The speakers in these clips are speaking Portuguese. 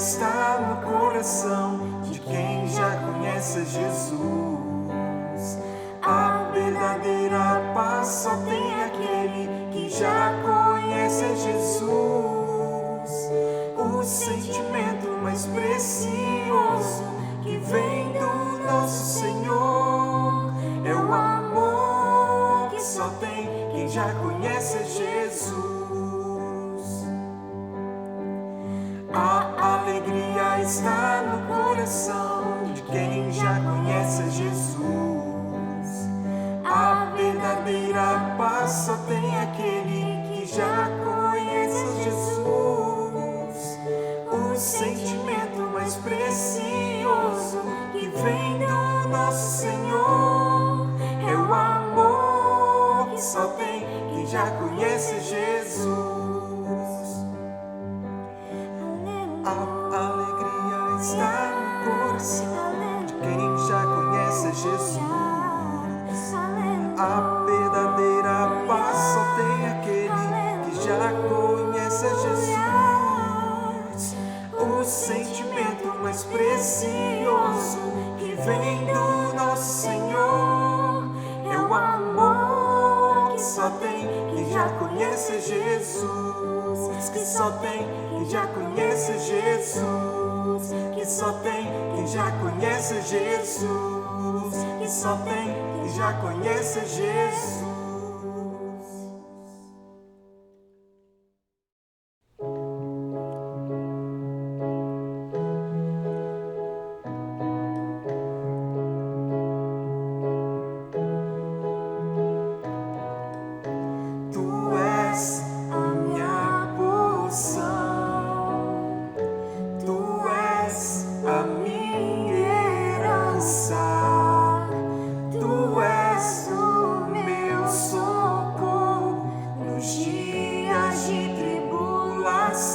está no coração de quem já conhece Jesus. A verdadeira paz só tem aquele que já conhece Jesus. O sentimento mais precioso que vem do nosso Senhor é o amor que só tem quem já conhece Jesus. A alegria está no coração de quem já conhece Jesus. A verdadeira paz só tem aquele que já conhece Jesus. O sentimento mais precioso que vem do nosso Senhor é o amor que só tem quem já conhece Jesus. A alegria está no coração de quem já conhece Jesus. A verdadeira paz só tem aquele que já conhece Jesus. O sentimento mais precioso que vem do nosso Senhor é o amor que só tem quem já conhece Jesus. Que só tem quem já conhece Jesus. Que só tem quem já conhece Jesus. Que só tem quem já conhece Jesus. Tu és a minha porção, tu és a minha herança, tu és o meu socorro nos dias de tribulação.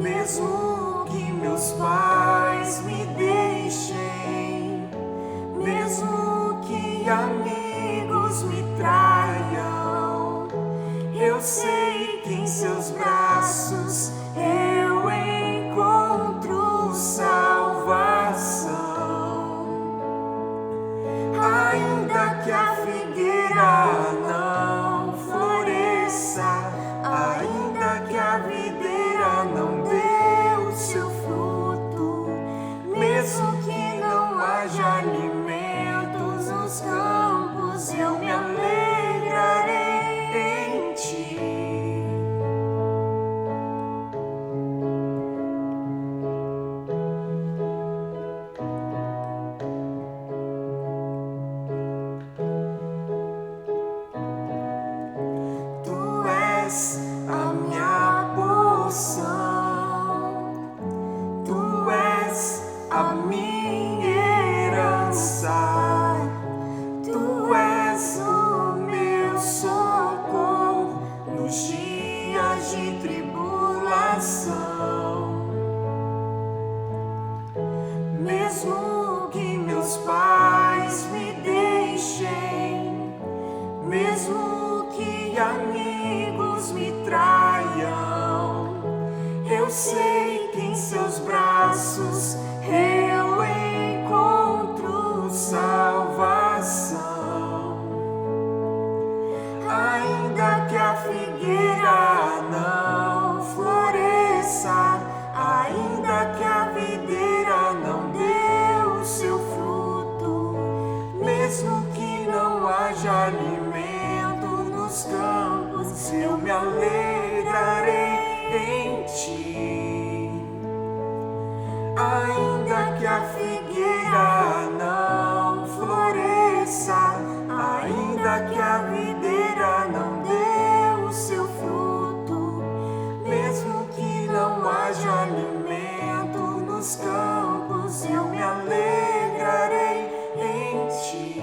Mesmo que meus pais me deixem, mesmo que amigos me traiam, eu sei que em seus braços eu encontro salvação. Ainda que a figueira não floresça, ainda que a videira não dê o seu fruto, mesmo que não haja alimentos nos campos, eu me alegrarei em ti. Tu és a minha porção, tu és a minha herança, tu és o meu socorro nos dias de tribulação. Mesmo que meus pais me deixem, mesmo que amigos me traiam, eu sei que em seus braços eu encontro salvação. Ainda que a figueira não floresça, ainda que a videira não dê o seu fruto, mesmo que não haja alimento nos campos, eu me alegrarei em ti. Ainda que a figueira não floresça, ainda que a videira não dê o seu fruto, mesmo que não haja alimento nos campos, eu me alegrarei em ti.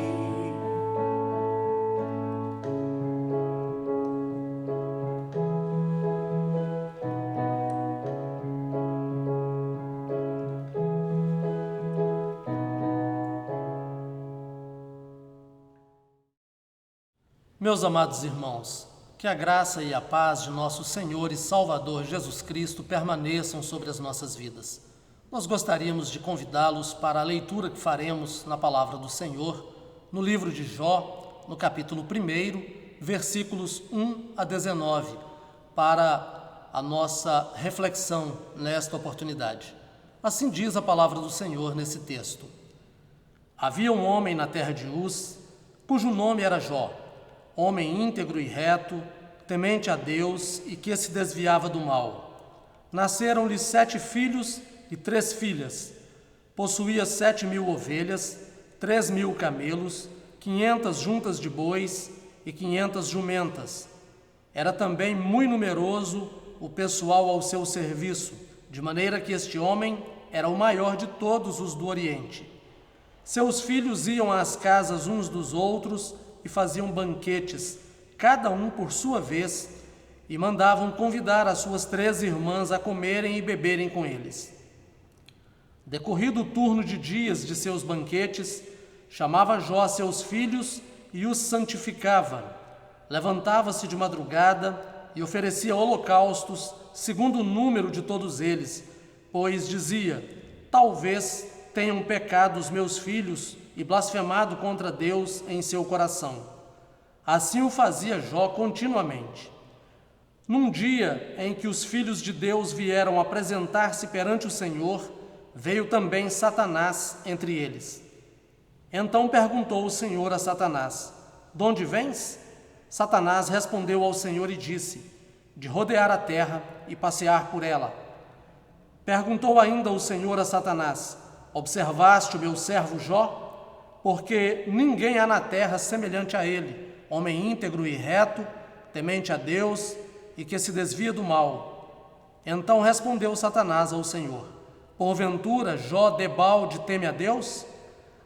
Meus amados irmãos, Que a graça e a paz de nosso Senhor e Salvador Jesus Cristo permaneçam sobre as nossas vidas. Nós gostaríamos de convidá-los para a leitura que faremos na palavra do Senhor, no livro de Jó, no capítulo 1, versículos 1 a 19, para a nossa reflexão nesta oportunidade. Assim diz a palavra do Senhor nesse texto. Havia um homem na terra de Uz, cujo nome era Jó, homem íntegro e reto, temente a Deus e que se desviava do mal. Nasceram-lhe 7 filhos e 3 filhas. Possuía 7.000 ovelhas, 3.000 camelos, 500 juntas de bois e 500 jumentas. Era também muito numeroso o pessoal ao seu serviço, de maneira que este homem era o maior de todos os do Oriente. Seus filhos iam às casas uns dos outros e faziam banquetes, cada um por sua vez, e mandavam convidar as suas 3 irmãs a comerem e beberem com eles. Decorrido o turno de dias de seus banquetes, chamava Jó seus filhos e os santificava. Levantava-se de madrugada e oferecia holocaustos segundo o número de todos eles, pois dizia: talvez tenham pecado os meus filhos e blasfemado contra Deus em seu coração. Assim o fazia Jó continuamente. Num dia em que os filhos de Deus vieram apresentar-se perante o Senhor, veio também Satanás entre eles. Então perguntou o Senhor a Satanás: de onde vens? Satanás respondeu ao Senhor e disse: de rodear a terra e passear por ela. Perguntou ainda o Senhor a Satanás: observaste o meu servo Jó? Porque ninguém há na terra semelhante a ele, homem íntegro e reto, temente a Deus e que se desvia do mal. Então respondeu Satanás ao Senhor: porventura Jó debalde teme a Deus?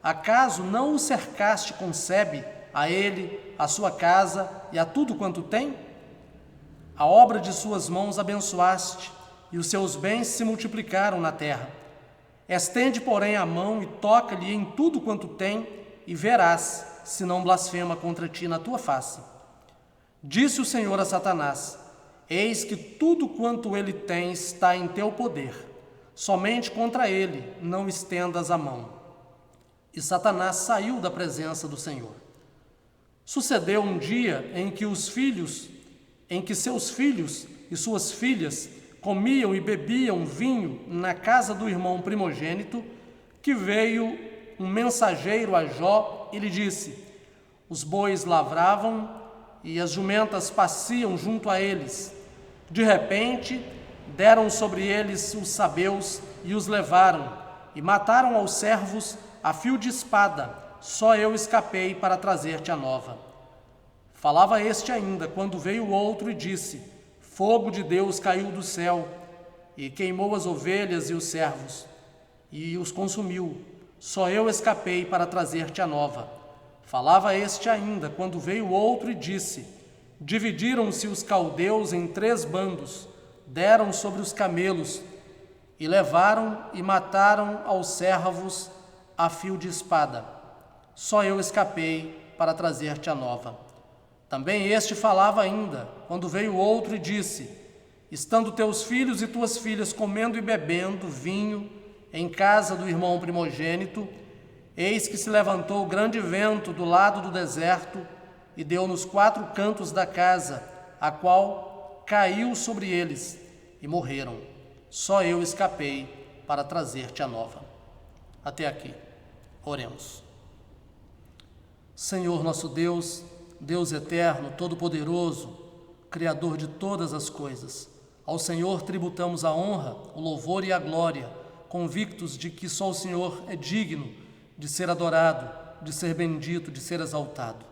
Acaso não o cercaste com sebe, a ele, a sua casa e a tudo quanto tem? A obra de suas mãos abençoaste, e os seus bens se multiplicaram na terra. Estende, porém, a mão e toca-lhe em tudo quanto tem, e verás se não blasfema contra ti na tua face. Disse o Senhor a Satanás: eis que tudo quanto ele tem está em teu poder, somente contra ele não estendas a mão. E Satanás saiu da presença do Senhor. Sucedeu um dia em que seus filhos e suas filhas comiam e bebiam vinho na casa do irmão primogênito, que veio um mensageiro a Jó e lhe disse: os bois lavravam e as jumentas pasciam junto a eles. De repente, deram sobre eles os sabeus e os levaram, e mataram aos servos a fio de espada. Só eu escapei para trazer-te a nova. Falava este ainda, quando veio outro e disse: fogo de Deus caiu do céu e queimou as ovelhas e os servos, e os consumiu. Só eu escapei para trazer-te a nova. Falava este ainda, quando veio outro e disse: dividiram-se os caldeus em 3 bandos, deram sobre os camelos, e levaram e mataram aos servos a fio de espada. Só eu escapei para trazer-te a nova. Também este falava ainda, quando veio outro e disse: estando teus filhos e tuas filhas comendo e bebendo vinho em casa do irmão primogênito, eis que se levantou grande vento do lado do deserto e deu nos 4 cantos da casa, a qual caiu sobre eles e morreram. Só eu escapei para trazer-te a nova. Até aqui. Oremos. Senhor nosso Deus, Deus eterno, todo-poderoso, Criador de todas as coisas, ao Senhor tributamos a honra, o louvor e a glória, convictos de que só o Senhor é digno de ser adorado, de ser bendito, de ser exaltado.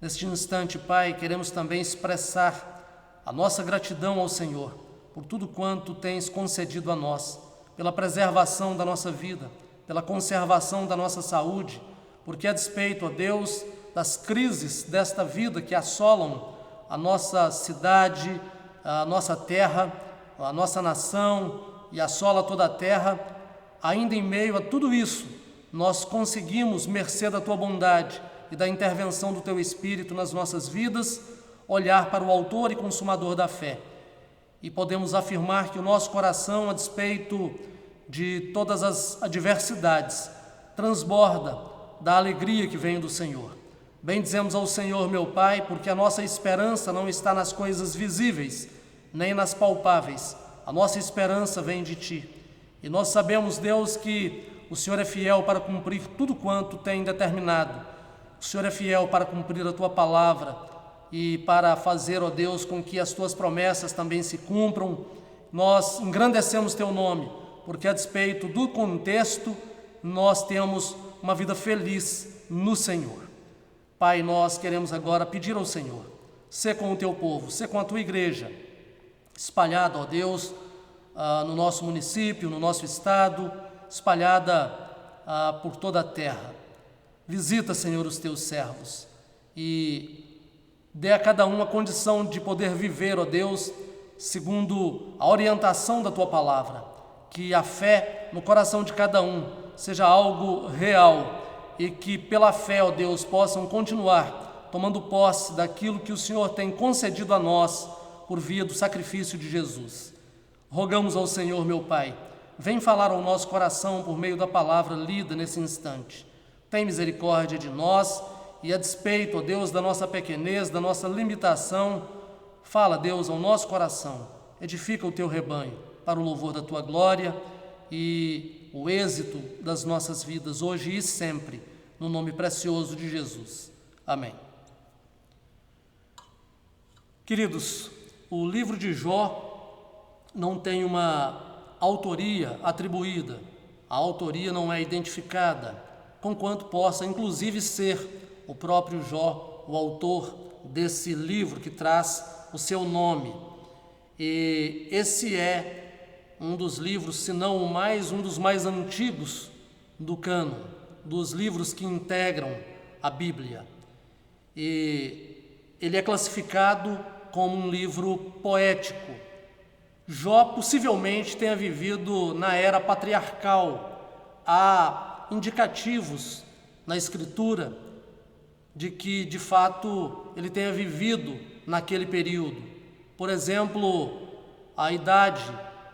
Neste instante, Pai, queremos também expressar a nossa gratidão ao Senhor por tudo quanto tens concedido a nós, pela preservação da nossa vida, pela conservação da nossa saúde, porque a despeito, ó Deus, das crises desta vida que assolam a nossa cidade, a nossa terra, a nossa nação e assola toda a terra, ainda em meio a tudo isso, nós conseguimos, mercê da Tua bondade e da intervenção do Teu Espírito nas nossas vidas, olhar para o autor e consumador da fé. E podemos afirmar que o nosso coração, a despeito de todas as adversidades, transborda da alegria que vem do Senhor. Bendizemos ao Senhor, meu Pai, porque a nossa esperança não está nas coisas visíveis, nem nas palpáveis. A nossa esperança vem de Ti. E nós sabemos, Deus, que o Senhor é fiel para cumprir tudo quanto tem determinado. O Senhor é fiel para cumprir a Tua palavra e para fazer, ó Deus, com que as Tuas promessas também se cumpram. Nós engrandecemos Teu nome, porque a despeito do contexto, nós temos uma vida feliz no Senhor. Pai, nós queremos agora pedir ao Senhor, sê com o Teu povo, sê com a Tua igreja, espalhada, ó Deus, no nosso município, no nosso estado, espalhada por toda a terra. Visita, Senhor, os Teus servos e dê a cada um a condição de poder viver, ó Deus, segundo a orientação da Tua palavra. Que a fé no coração de cada um seja algo real e que pela fé, ó Deus, possam continuar tomando posse daquilo que o Senhor tem concedido a nós por via do sacrifício de Jesus. Rogamos ao Senhor, meu Pai, vem falar ao nosso coração por meio da palavra lida nesse instante. Tem misericórdia de nós e a despeito, ó Deus, da nossa pequenez, da nossa limitação, fala, Deus, ao nosso coração, edifica o Teu rebanho para o louvor da Tua glória e o êxito das nossas vidas hoje e sempre, no nome precioso de Jesus. Amém. Queridos, o livro de Jó não tem uma autoria atribuída, a autoria não é identificada, conquanto possa inclusive ser o próprio Jó o autor desse livro que traz o seu nome. E esse é um dos livros, se não o mais, um dos mais antigos do cânon, dos livros que integram a Bíblia. E ele é classificado como um livro poético. Jó possivelmente tenha vivido na era patriarcal. Há indicativos na Escritura de que, de fato, ele tenha vivido naquele período. Por exemplo, a idade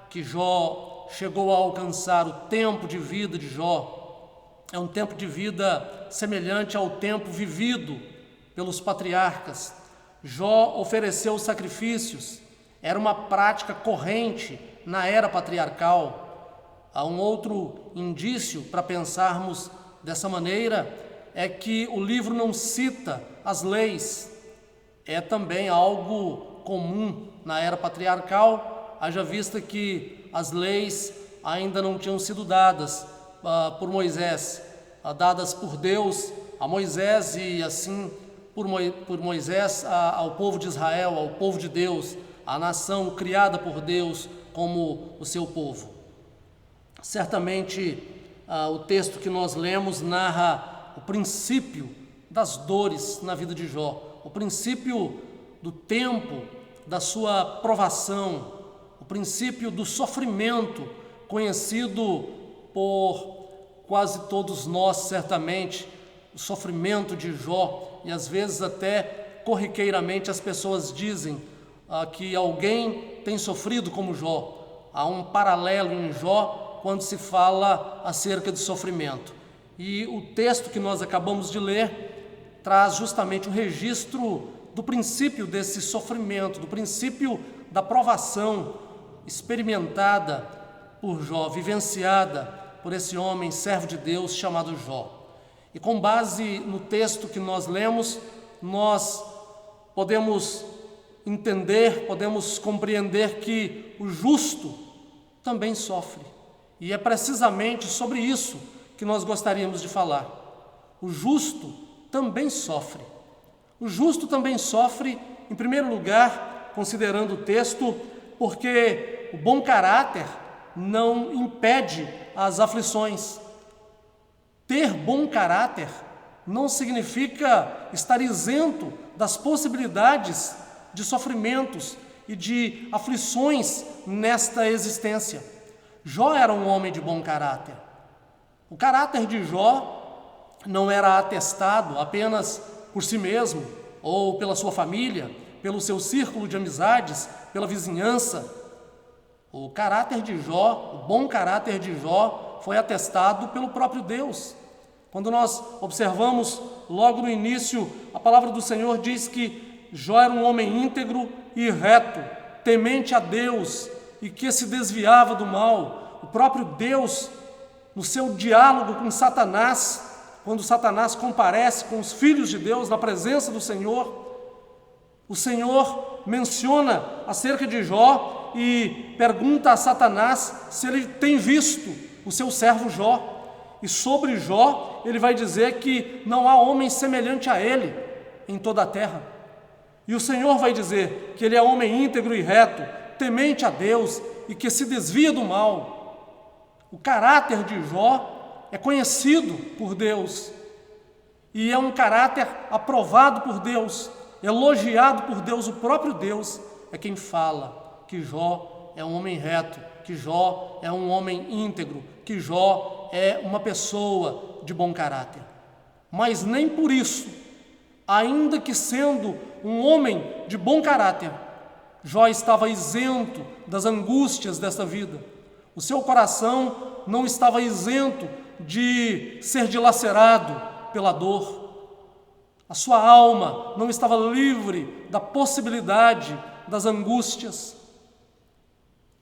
que Jó chegou a alcançar, o tempo de vida de Jó, é um tempo de vida semelhante ao tempo vivido pelos patriarcas. Jó ofereceu sacrifícios, era uma prática corrente na era patriarcal. Há um outro indício para pensarmos dessa maneira, é que o livro não cita as leis, é também algo comum na era patriarcal, haja vista que as leis ainda não tinham sido dadas por Moisés, dadas por Deus a Moisés e assim por Moisés ao povo de Israel, ao povo de Deus, a nação criada por Deus como o seu povo. Certamente o texto que nós lemos narra o princípio das dores na vida de Jó, o princípio do tempo da sua provação, o princípio do sofrimento conhecido por quase todos nós, certamente, o sofrimento de Jó, e às vezes até corriqueiramente as pessoas dizem que alguém tem sofrido como Jó. Há um paralelo em Jó quando se fala acerca de sofrimento. E o texto que nós acabamos de ler traz justamente o registro do princípio desse sofrimento, do princípio da provação experimentada por Jó, vivenciada por esse homem, servo de Deus, chamado Jó. E com base no texto que nós lemos, nós podemos entender, podemos compreender que o justo também sofre. E é precisamente sobre isso que nós gostaríamos de falar. O justo também sofre. O justo também sofre, em primeiro lugar, considerando o texto, porque o bom caráter não impede as aflições. Ter bom caráter não significa estar isento das possibilidades de sofrimentos e de aflições nesta existência. Jó era um homem de bom caráter. O caráter de Jó não era atestado apenas por si mesmo ou pela sua família, pelo seu círculo de amizades, pela vizinhança. O caráter de Jó, o bom caráter de Jó, foi atestado pelo próprio Deus. Quando nós observamos logo no início, a palavra do Senhor diz que Jó era um homem íntegro e reto, temente a Deus e que se desviava do mal. O próprio Deus, no seu diálogo com Satanás, quando Satanás comparece com os filhos de Deus na presença do Senhor, o Senhor menciona acerca de Jó e pergunta a Satanás se ele tem visto o seu servo Jó. E sobre Jó, ele vai dizer que não há homem semelhante a ele em toda a terra. E o Senhor vai dizer que ele é homem íntegro e reto, temente a Deus e que se desvia do mal. O caráter de Jó é conhecido por Deus e é um caráter aprovado por Deus, elogiado por Deus. O próprio Deus é quem fala que Jó é um homem reto, que Jó é um homem íntegro, que Jó é uma pessoa de bom caráter. Mas nem por isso, ainda que sendo um homem de bom caráter, Jó estava isento das angústias desta vida. O seu coração não estava isento de ser dilacerado pela dor. A sua alma não estava livre da possibilidade das angústias.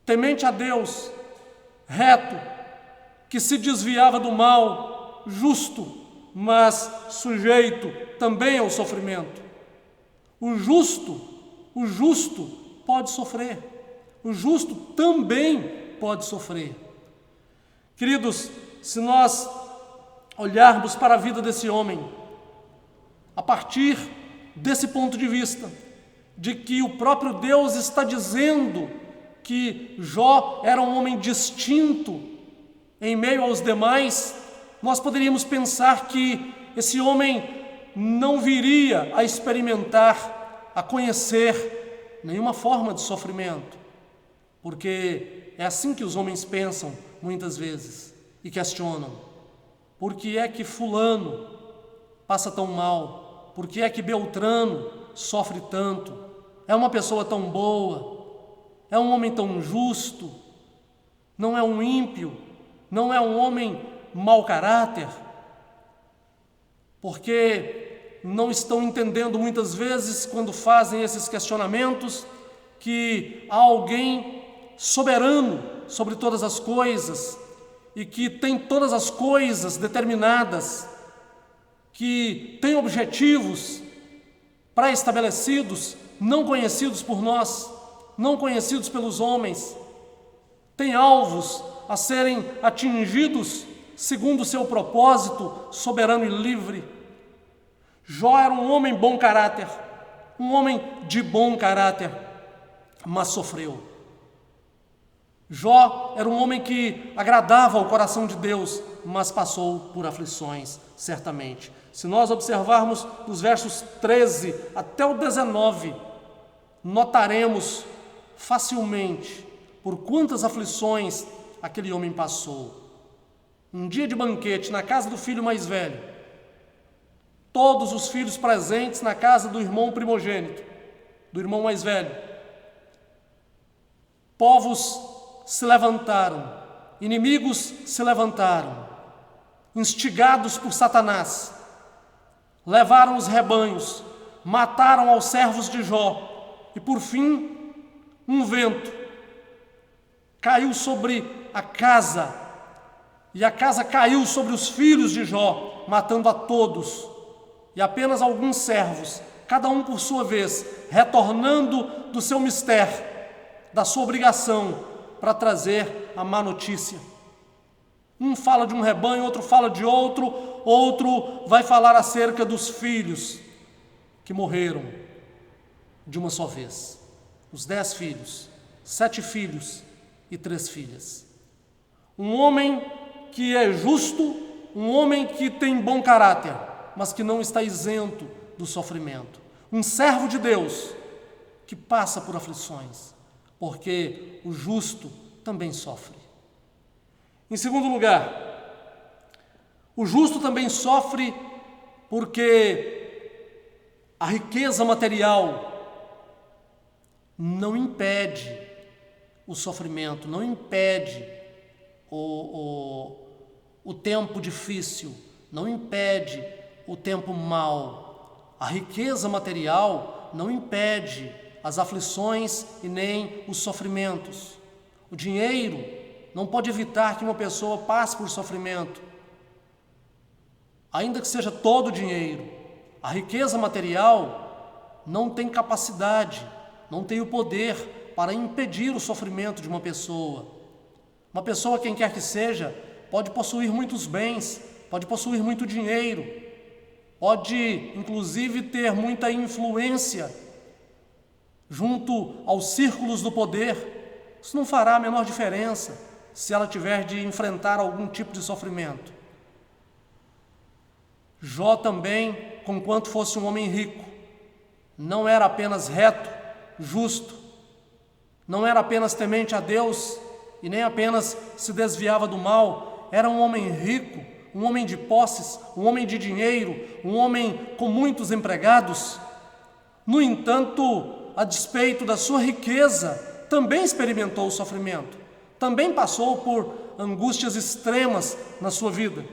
Temente a Deus, reto, que se desviava do mal, justo, mas sujeito também ao sofrimento. O justo pode sofrer. O justo também pode sofrer. Queridos, se nós olharmos para a vida desse homem, a partir desse ponto de vista, de que o próprio Deus está dizendo que Jó era um homem distinto em meio aos demais, nós poderíamos pensar que esse homem não viria a experimentar, a conhecer nenhuma forma de sofrimento, porque é assim que os homens pensam muitas vezes e questionam: por que é que fulano passa tão mal? Por que é que Beltrano sofre tanto? É uma pessoa tão boa, é um homem tão justo, não é um ímpio, não é um homem mau caráter, porque não estão entendendo muitas vezes, quando fazem esses questionamentos, que há alguém soberano sobre todas as coisas e que tem todas as coisas determinadas, que tem objetivos pré-estabelecidos, não conhecidos por nós, não conhecidos pelos homens, tem alvos a serem atingidos segundo o seu propósito soberano e livre. Jó era um homem bom caráter, um homem de bom caráter, mas sofreu. Jó era um homem que agradava ao coração de Deus, mas passou por aflições, certamente. Se nós observarmos dos versos 13 até o 19, notaremos facilmente por quantas aflições aquele homem passou. Um dia de banquete na casa do filho mais velho, todos os filhos presentes na casa do irmão primogênito, do irmão mais velho. Povos se levantaram, inimigos se levantaram, instigados por Satanás, levaram os rebanhos, mataram aos servos de Jó e, por fim, um vento caiu sobre a casa e a casa caiu sobre os filhos de Jó, matando a todos, e apenas alguns servos, cada um por sua vez, retornando do seu mistério, da sua obrigação, para trazer a má notícia. Um fala de um rebanho, outro fala de outro, outro vai falar acerca dos filhos que morreram de uma só vez. Os 10 filhos, 7 filhos e 3 filhas. Um homem que é justo, um homem que tem bom caráter, mas que não está isento do sofrimento. Um servo de Deus que passa por aflições, porque o justo também sofre. Em segundo lugar, o justo também sofre porque a riqueza material não impede o sofrimento, não impede o tempo difícil, não impede o tempo mau. A riqueza material não impede as aflições e nem os sofrimentos. O dinheiro não pode evitar que uma pessoa passe por sofrimento. Ainda que seja todo o dinheiro, a riqueza material não tem capacidade, não tem o poder para impedir o sofrimento de uma pessoa. Uma pessoa, quem quer que seja, pode possuir muitos bens, pode possuir muito dinheiro, pode inclusive ter muita influência junto aos círculos do poder. Isso não fará a menor diferença se ela tiver de enfrentar algum tipo de sofrimento. Jó também, conquanto fosse um homem rico, não era apenas reto, justo, não era apenas temente a Deus e nem apenas se desviava do mal. Era um homem rico, um homem de posses, um homem de dinheiro, um homem com muitos empregados. No entanto, a despeito da sua riqueza, também experimentou o sofrimento, também passou por angústias extremas na sua vida.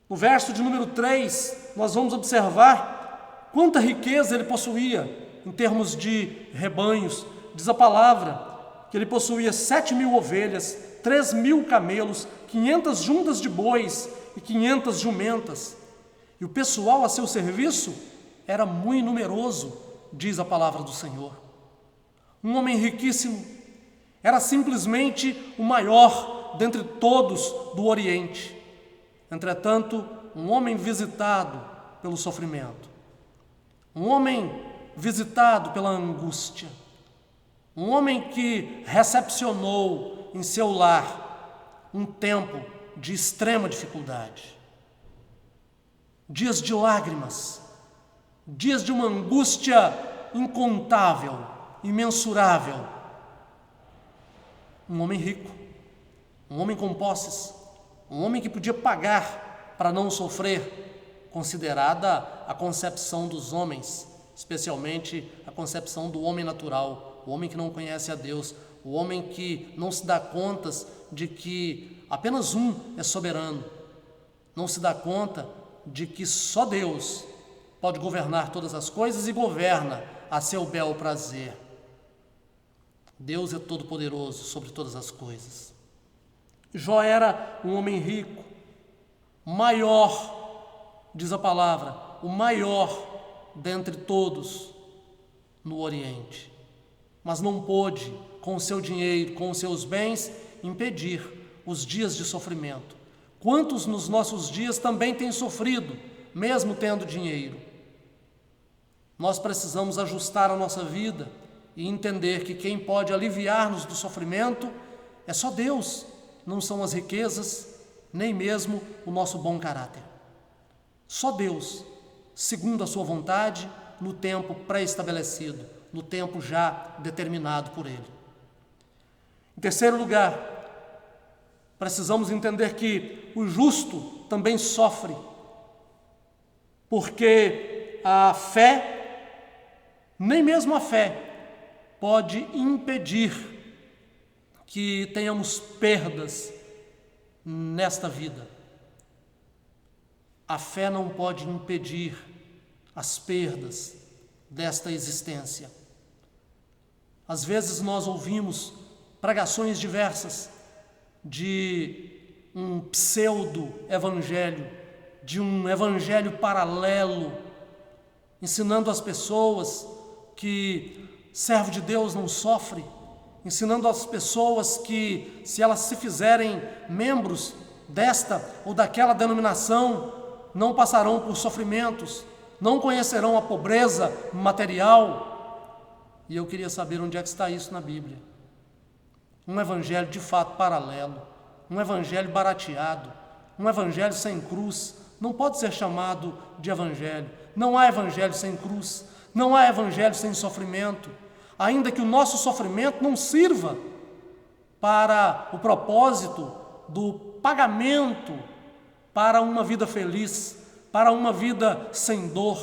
No verso de número 3, nós vamos observar quanta riqueza ele possuía em termos de rebanhos. Diz a palavra que ele possuía 7.000 ovelhas, 3.000 camelos, 500 juntas de bois e 500 jumentas. E o pessoal a seu serviço era muito numeroso, diz a palavra do Senhor. Um homem riquíssimo, era simplesmente o maior dentre todos do Oriente. Entretanto, um homem visitado pelo sofrimento, um homem visitado pela angústia, um homem que recepcionou em seu lar um tempo de extrema dificuldade, dias de lágrimas, dias de uma angústia incontável, imensurável. Um homem rico, um homem com posses, um homem que podia pagar para não sofrer, considerada a concepção dos homens, especialmente a concepção do homem natural, o homem que não conhece a Deus, o homem que não se dá contas de que apenas um é soberano, não se dá conta de que só Deus pode governar todas as coisas e governa a seu bel prazer. Deus é todo-poderoso sobre todas as coisas. Jó era um homem rico, maior, diz a palavra, o maior dentre todos no Oriente. Mas não pôde, com o seu dinheiro, com os seus bens, impedir os dias de sofrimento. Quantos nos nossos dias também têm sofrido, mesmo tendo dinheiro? Nós precisamos ajustar a nossa vida e entender que quem pode aliviar-nos do sofrimento é só Deus. Não são as riquezas, nem mesmo o nosso bom caráter. Só Deus, segundo a sua vontade, no tempo pré-estabelecido, no tempo já determinado por Ele. Em terceiro lugar, precisamos entender que o justo também sofre, porque a fé, nem mesmo a fé, pode impedir que tenhamos perdas nesta vida. A fé não pode impedir as perdas desta existência. Às vezes nós ouvimos pregações diversas de um pseudo-evangelho, de um evangelho paralelo, ensinando as pessoas que servo de Deus não sofre, ensinando às pessoas que, se elas se fizerem membros desta ou daquela denominação, não passarão por sofrimentos, não conhecerão a pobreza material. E eu queria saber onde é que está isso na Bíblia. Um evangelho de fato paralelo, um evangelho barateado, um evangelho sem cruz, não pode ser chamado de evangelho. Não há evangelho sem cruz, não há evangelho sem sofrimento. Ainda que o nosso sofrimento não sirva para o propósito do pagamento para uma vida feliz, para uma vida sem dor,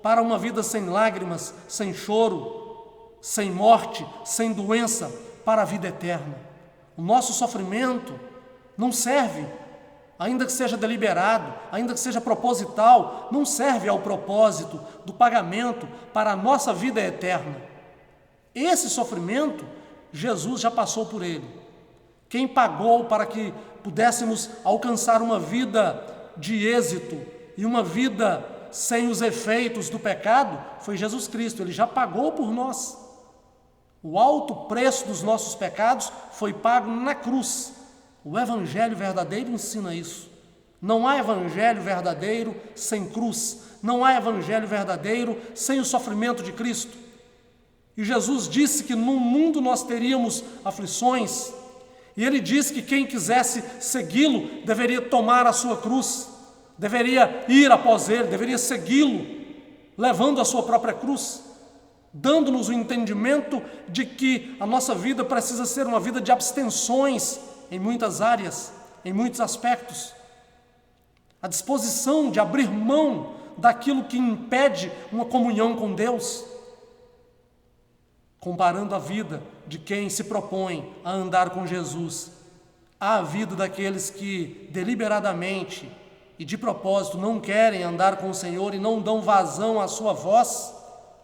para uma vida sem lágrimas, sem choro. sem morte, sem doença, para a vida eterna. O nosso sofrimento não serve, ainda que seja deliberado, ainda que seja proposital, não serve ao propósito do pagamento para a nossa vida eterna. Esse sofrimento, Jesus já passou por ele. Quem pagou para que pudéssemos alcançar uma vida de êxito e uma vida sem os efeitos do pecado foi Jesus Cristo. Ele já pagou por nós. O alto preço dos nossos pecados foi pago na cruz. O evangelho verdadeiro ensina isso. Não há evangelho verdadeiro sem cruz. Não há evangelho verdadeiro sem o sofrimento de Cristo. E Jesus disse que no mundo nós teríamos aflições. E ele disse que quem quisesse segui-lo deveria tomar a sua cruz, deveria ir após ele, deveria segui-lo, levando a sua própria cruz, dando-nos o entendimento de que a nossa vida precisa ser uma vida de abstenções em muitas áreas, em muitos aspectos. A disposição de abrir mão daquilo que impede uma comunhão com Deus, comparando a vida de quem se propõe a andar com Jesus à vida daqueles que deliberadamente e de propósito não querem andar com o Senhor e não dão vazão à sua voz,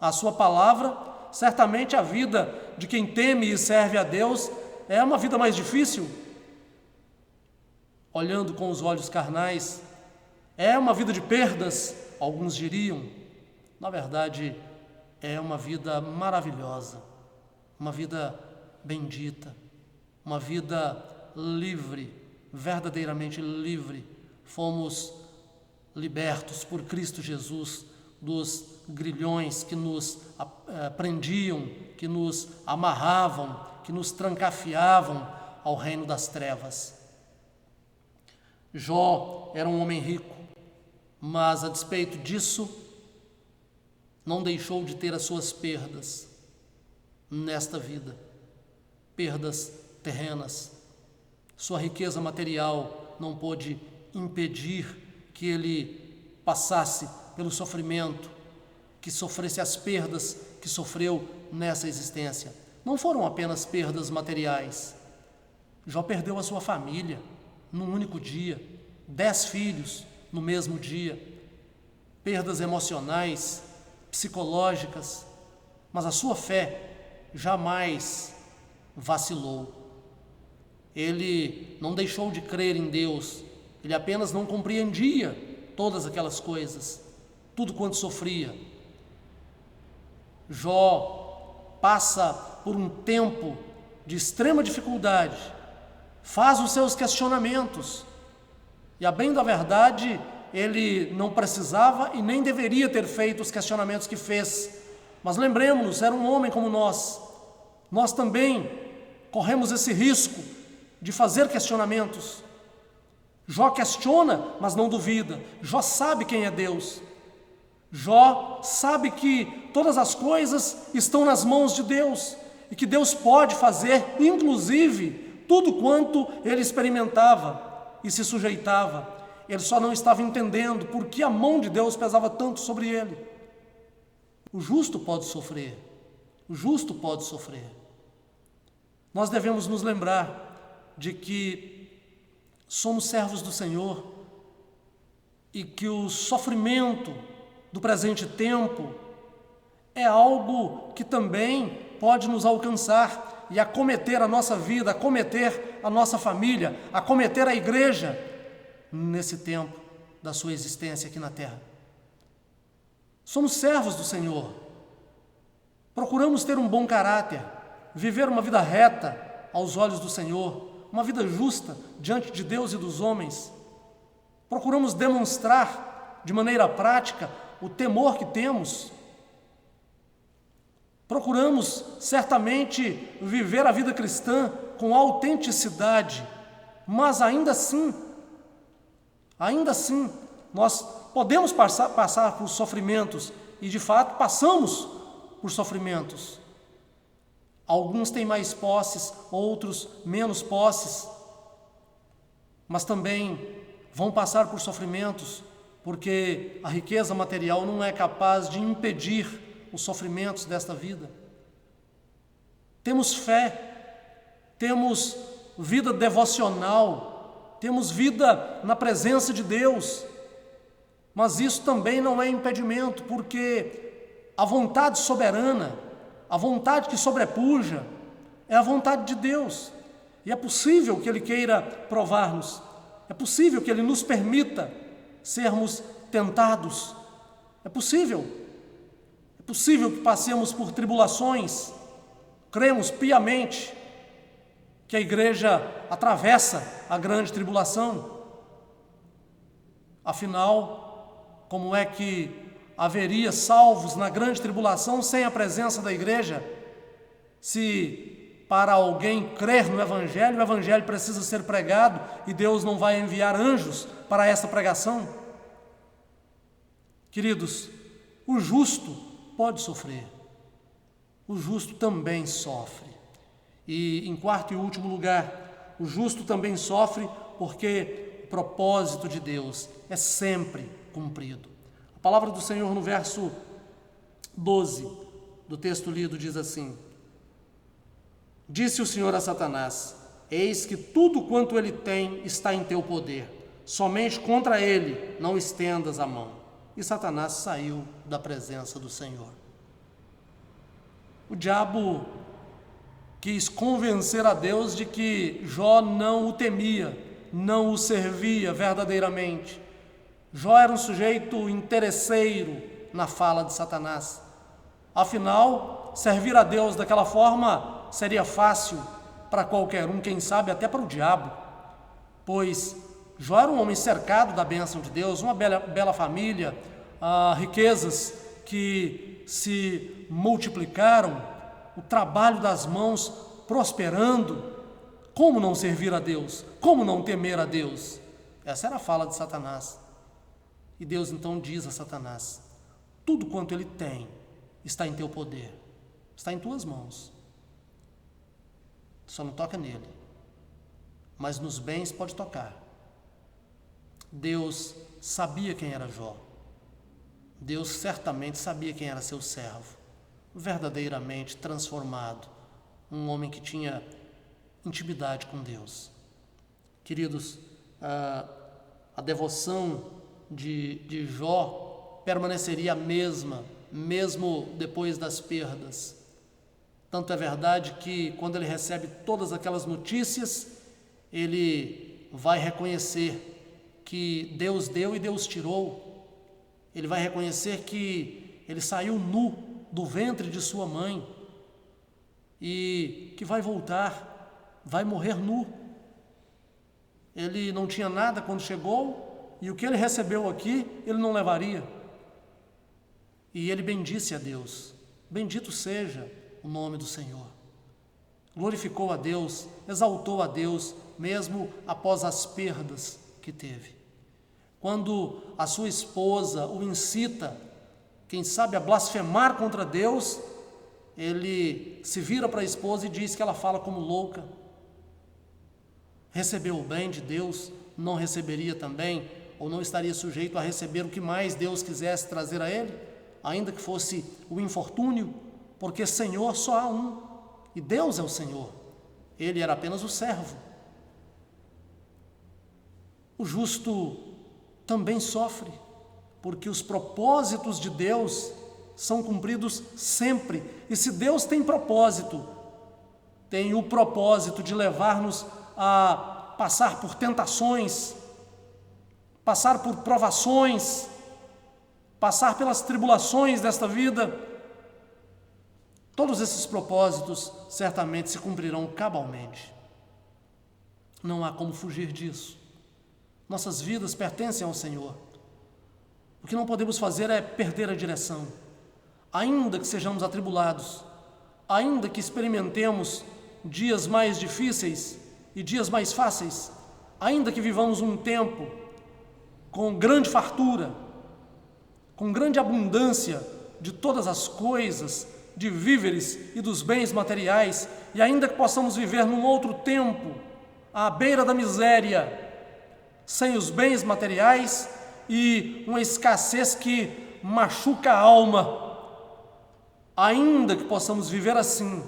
à sua palavra. Certamente a vida de quem teme e serve a Deus é uma vida mais difícil. Olhando com os olhos carnais, é uma vida de perdas, alguns diriam. Na verdade, é uma vida maravilhosa, uma vida bendita, uma vida livre, verdadeiramente livre. Fomos libertos por Cristo Jesus dos grilhões que nos prendiam, que nos amarravam, que nos trancafiavam ao reino das trevas. Jó era um homem rico, mas a despeito disso, não deixou de ter as suas perdas nesta vida, perdas terrenas. Sua riqueza material não pôde impedir que ele passasse pelo sofrimento, que sofresse as perdas que sofreu nessa existência. Não foram apenas perdas materiais. Jó perdeu a sua família num único dia, 10 filhos no mesmo dia, perdas emocionais, psicológicas, mas a sua fé jamais vacilou. Ele não deixou de crer em Deus, ele apenas não compreendia todas aquelas coisas, tudo quanto sofria. Jó passa por um tempo de extrema dificuldade, faz os seus questionamentos, e a bem da verdade, ele não precisava e nem deveria ter feito os questionamentos que fez. Mas lembremos-nos, era um homem como nós. Nós também corremos esse risco de fazer questionamentos. Jó questiona, mas não duvida. Jó sabe quem é Deus. Jó sabe que todas as coisas estão nas mãos de Deus e que Deus pode fazer, inclusive, tudo quanto ele experimentava e se sujeitava. Ele só não estava entendendo por que a mão de Deus pesava tanto sobre ele. O justo pode sofrer. O justo pode sofrer. Nós devemos nos lembrar de que somos servos do Senhor e que o sofrimento do presente tempo é algo que também pode nos alcançar e acometer a nossa vida, acometer a nossa família, acometer a igreja nesse tempo da sua existência aqui na terra. Somos servos do Senhor. Procuramos ter um bom caráter, viver uma vida reta aos olhos do Senhor, uma vida justa diante de Deus e dos homens. Procuramos demonstrar de maneira prática o temor que temos. Procuramos certamente viver a vida cristã com autenticidade, mas ainda assim, nós podemos passar por sofrimentos e de fato passamos por sofrimentos. Alguns têm mais posses, outros menos posses, mas também vão passar por sofrimentos, porque a riqueza material não é capaz de impedir os sofrimentos desta vida. temos fé, temos vida devocional, temos vida na presença de Deus, mas isso também não é impedimento, porque a vontade soberana, a vontade que sobrepuja, é a vontade de Deus, e é possível que Ele queira provar-nos, é possível que Ele nos permita sermos tentados, é possível que passemos por tribulações. Cremos piamente que a igreja atravessa a grande tribulação. Afinal, como é que haveria salvos na grande tribulação sem a presença da igreja? Se para alguém crer no Evangelho, o Evangelho precisa ser pregado e Deus não vai enviar anjos para essa pregação? Queridos, o justo pode sofrer, o justo também sofre. E em quarto e último lugar, o justo também sofre porque o propósito de Deus é sempre cumprido. A palavra do Senhor no verso 12 do texto lido diz assim: Disse o Senhor a Satanás: Eis que tudo quanto ele tem está em teu poder, somente contra ele não estendas a mão. E Satanás saiu da presença do Senhor. O diabo quis convencer a Deus de que Jó não o temia, não o servia verdadeiramente. Jó era um sujeito interesseiro na fala de Satanás. Afinal, servir a Deus daquela forma seria fácil para qualquer um, quem sabe até para o diabo, pois Jó era um homem cercado da bênção de Deus, uma bela família, riquezas que se multiplicaram, o trabalho das mãos prosperando. Como não servir a Deus? Como não temer a Deus? Essa era a fala de Satanás. E Deus então diz a Satanás: tudo quanto ele tem está em teu poder, está em tuas mãos. Só não toca nele, mas nos bens pode tocar. Deus sabia quem era Jó. Deus certamente sabia quem era seu servo, verdadeiramente transformado, um homem que tinha intimidade com Deus. Queridos, a devoção de Jó permaneceria a mesma, mesmo depois das perdas. Tanto é verdade que quando ele recebe todas aquelas notícias, ele vai reconhecer que Deus deu e Deus tirou. Ele vai reconhecer que ele saiu nu do ventre de sua mãe e que vai voltar, vai morrer nu. Ele não tinha nada quando chegou e o que ele recebeu aqui, ele não levaria. E ele bendisse a Deus: bendito seja o nome do Senhor. Glorificou a Deus, exaltou a Deus, mesmo após as perdas que teve. Quando a sua esposa o incita, quem sabe, a blasfemar contra Deus, ele se vira para a esposa e diz que ela fala como louca. Recebeu o bem de Deus, não receberia também, ou não estaria sujeito a receber o que mais Deus quisesse trazer a ele, ainda que fosse o infortúnio, porque Senhor só há um, e Deus é o Senhor. Ele era apenas o servo. O justo também sofre, porque os propósitos de Deus são cumpridos sempre. E se Deus tem propósito, tem o propósito de levar-nos a passar por tentações, passar por provações, passar pelas tribulações desta vida. Todos esses propósitos certamente se cumprirão cabalmente. Não há como fugir disso. Nossas vidas pertencem ao Senhor. O que não podemos fazer é perder a direção. Ainda que sejamos atribulados, ainda que experimentemos dias mais difíceis e dias mais fáceis, ainda que vivamos um tempo com grande fartura, com grande abundância de todas as coisas, de víveres e dos bens materiais, e ainda que possamos viver num outro tempo, à beira da miséria, sem os bens materiais e uma escassez que machuca a alma, ainda que possamos viver assim,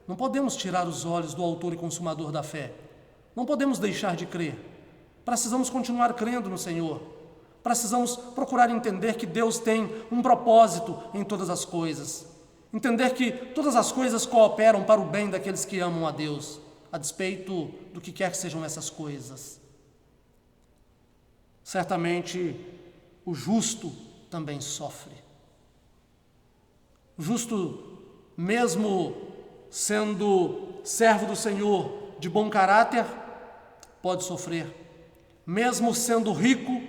Não podemos tirar os olhos do autor e consumador da fé. Não podemos deixar de crer. Precisamos continuar crendo no Senhor. Precisamos procurar entender que Deus tem um propósito em todas as coisas. Entender que todas as coisas cooperam para o bem daqueles que amam a Deus, a despeito do que quer que sejam essas coisas. Certamente, o justo também sofre. O justo, mesmo sendo servo do Senhor de bom caráter, pode sofrer. Mesmo sendo rico,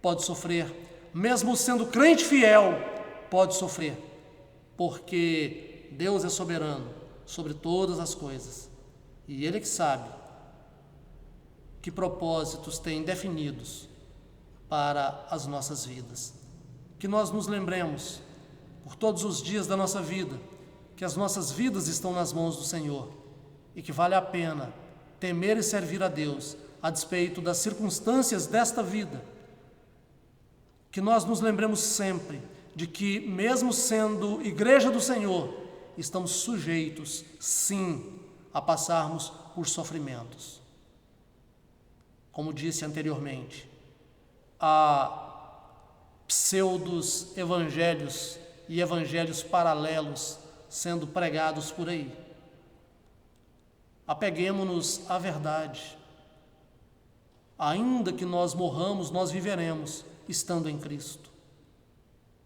pode sofrer. Mesmo sendo crente fiel, pode sofrer. Porque Deus é soberano sobre todas as coisas. E Ele que sabe que propósitos tem definidos para as nossas vidas. Que nós nos lembremos, por todos os dias da nossa vida, que as nossas vidas estão nas mãos do Senhor e que vale a pena temer e servir a Deus a despeito das circunstâncias desta vida. Que nós nos lembremos sempre de que, mesmo sendo igreja do Senhor, estamos sujeitos, sim, a passarmos por sofrimentos. Como disse anteriormente, há pseudos evangelhos e evangelhos paralelos sendo pregados por aí. Apeguemo-nos à verdade. Ainda que nós morramos, nós viveremos estando em Cristo.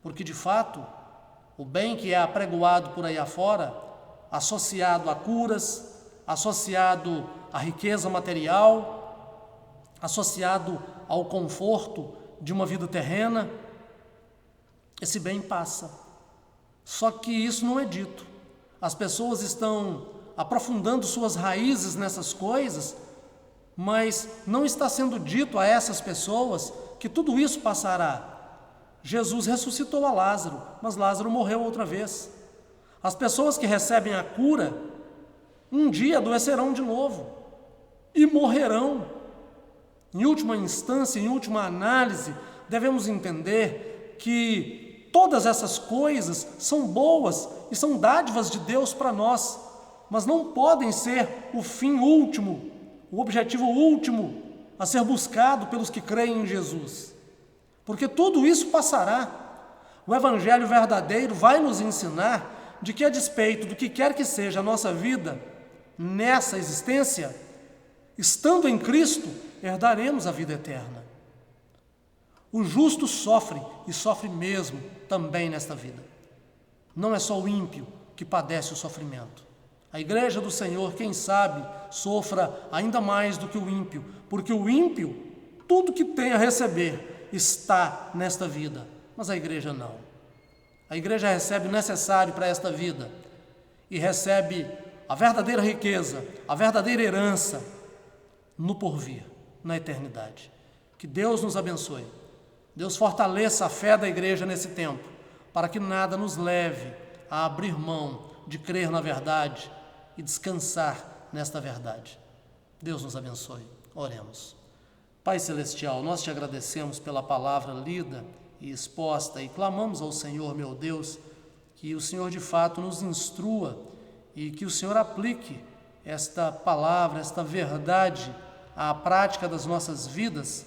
Porque, de fato, o bem que é apregoado por aí afora, associado a curas, associado à riqueza material, associado ao conforto de uma vida terrena, esse bem passa. Só que isso não é dito. As pessoas estão aprofundando suas raízes nessas coisas, mas não está sendo dito a essas pessoas que tudo isso passará. Jesus ressuscitou a Lázaro, mas Lázaro morreu outra vez. As pessoas que recebem a cura, um dia adoecerão de novo e morrerão. Em última instância, em última análise, devemos entender que todas essas coisas são boas e são dádivas de Deus para nós, mas não podem ser o fim último, o objetivo último a ser buscado pelos que creem em Jesus. Porque tudo isso passará. O Evangelho verdadeiro vai nos ensinar de que, a despeito do que quer que seja a nossa vida nessa existência, estando em Cristo, herdaremos a vida eterna. O justo sofre, e sofre mesmo, também nesta vida. Não é só o ímpio que padece o sofrimento. A igreja do Senhor, quem sabe, sofra ainda mais do que o ímpio, porque o ímpio, tudo que tem a receber, está nesta vida, mas a igreja não. A igreja recebe o necessário para esta vida e recebe a verdadeira riqueza, a verdadeira herança no porvir, na eternidade. Que Deus nos abençoe. Deus fortaleça a fé da igreja nesse tempo, para que nada nos leve a abrir mão de crer na verdade e descansar nesta verdade. Deus nos abençoe. Oremos. Pai Celestial, nós te agradecemos pela palavra lida e exposta e clamamos ao Senhor, meu Deus, que o Senhor de fato nos instrua e que o Senhor aplique esta palavra, esta verdade à prática das nossas vidas,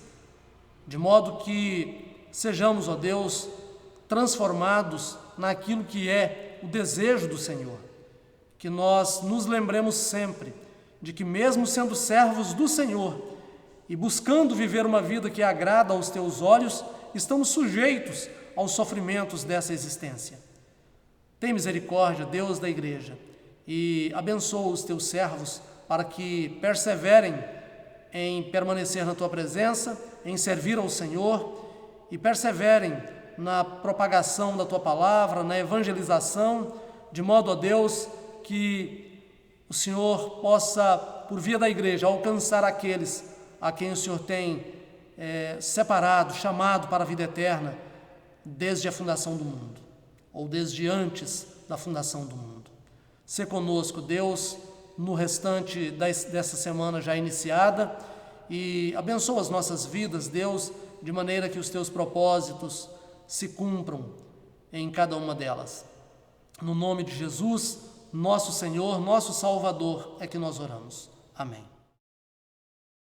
de modo que sejamos, ó Deus, transformados naquilo que é o desejo do Senhor. Que nós nos lembremos sempre de que, mesmo sendo servos do Senhor, e buscando viver uma vida que agrada aos teus olhos, estamos sujeitos aos sofrimentos dessa existência. Tem misericórdia, Deus da igreja, e abençoa os teus servos para que perseverem em permanecer na tua presença, em servir ao Senhor e perseverem na propagação da tua palavra, na evangelização, de modo, ó Deus, que o Senhor possa, por via da igreja, alcançar aqueles a quem o Senhor tem separado, chamado para a vida eterna, desde a fundação do mundo, ou desde antes da fundação do mundo. Sê conosco, Deus, no restante dessa semana já iniciada, e abençoa as nossas vidas, Deus, de maneira que os teus propósitos se cumpram em cada uma delas. No nome de Jesus, nosso Senhor, nosso Salvador, é que nós oramos. Amém.